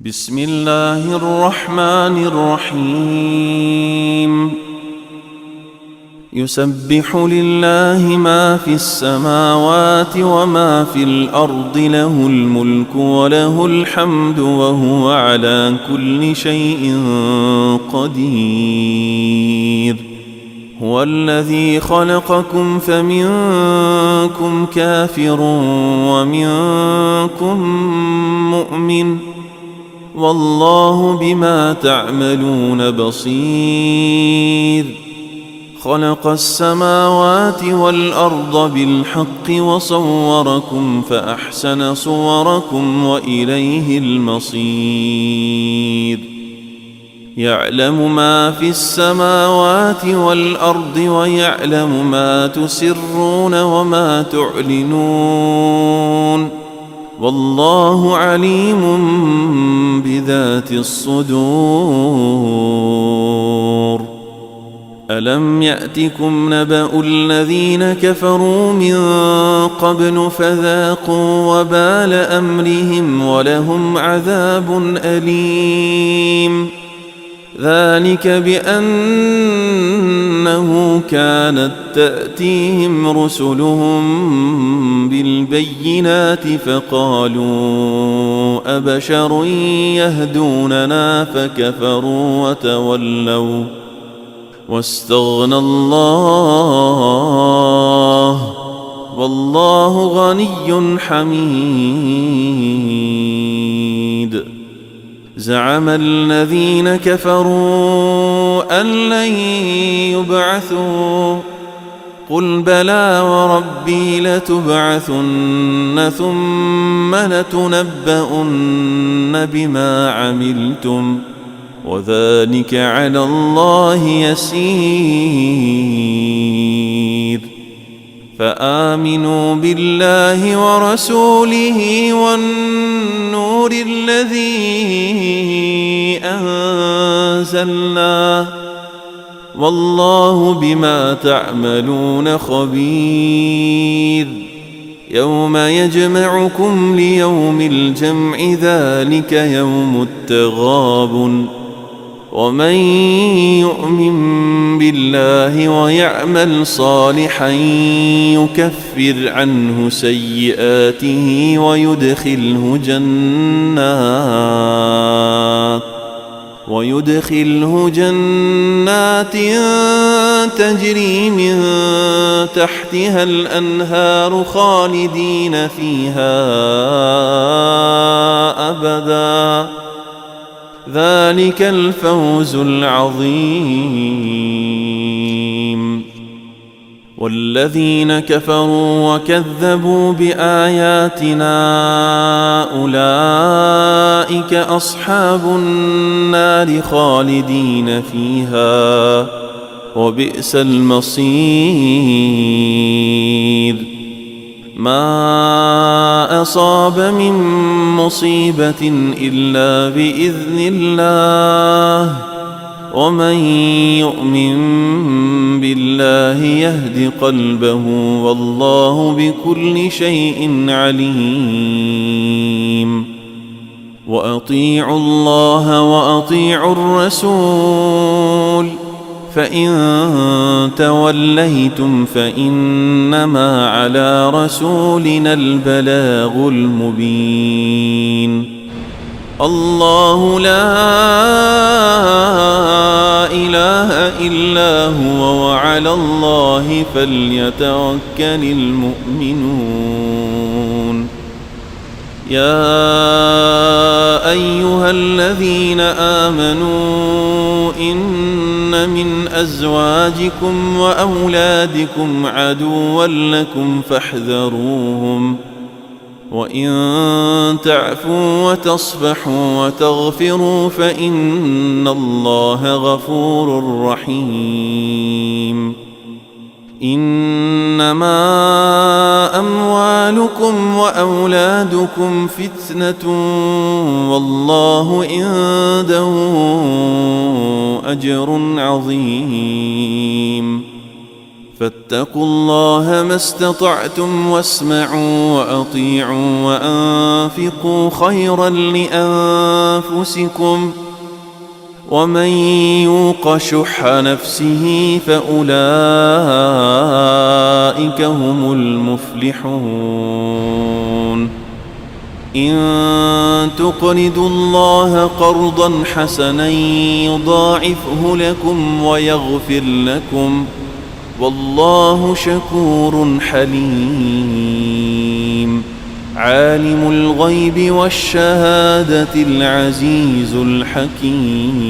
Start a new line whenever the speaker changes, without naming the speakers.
بسم الله الرحمن الرحيم يسبح لله ما في السماوات وما في الأرض له الملك وله الحمد وهو على كل شيء قدير هو الذي خلقكم فمنكم كافر ومنكم مؤمن والله بما تعملون بصير خلق السماوات والأرض بالحق وصوركم فأحسن صوركم وإليه المصير يعلم ما في السماوات والأرض ويعلم ما تسرون وما تعلنون والله عليم بذات الصدور ألم يأتكم نبأ الذين كفروا من قبل فذاقوا وبال أمرهم ولهم عذاب أليم ذلك بأنه كانت تأتيهم رسلهم بالبينات فقالوا أبشر يهدوننا فكفروا وتولوا واستغنى الله والله غني حميد زعم الذين كفروا أن لن يبعثوا قل بلى وربي لتبعثن ثم لتنبؤن بما عملتم وذلك على الله يسير فآمنوا بالله ورسوله والنور الذي أنزلنا والله بما تعملون خبير يوم يجمعكم ليوم الجمع ذلك يوم التغابن ومن يؤمن بالله ويعمل صالحا يكفر عنه سيئاته ويدخله جنات تجري من تحتها الأنهار خالدين فيها أبدا ذلك الفوز العظيم والذين كفروا وكذبوا بآياتنا أولئك أصحاب النار خالدين فيها وبئس المصير ما أصاب من مصيبة إلا بإذن الله ومن يؤمن بالله يهد قلبه والله بكل شيء عليم وأطيعوا الله وأطيعوا الرسول فإن توليتم فإنما على رسولنا البلاغ المبين الله لا إله إلا هو وعلى الله فليتوكل المؤمنون يا أيها الذين آمنوا إن من أزواجكم وأولادكم عدوا لكم فاحذروهم وإن تعفوا وتصفحوا وتغفروا فإن الله غفور رحيم إنما أموالكم وأولادكم فتنة والله عنده أجر عظيم فاتقوا الله ما استطعتم واسمعوا وأطيعوا وأنفقوا خيرا لأنفسكم ومن يوق شح نفسه فأولئك هم المفلحون إن تقرضوا الله قرضا حسنا يضاعفه لكم ويغفر لكم والله شكور حليم عالم الغيب والشهادة العزيز الحكيم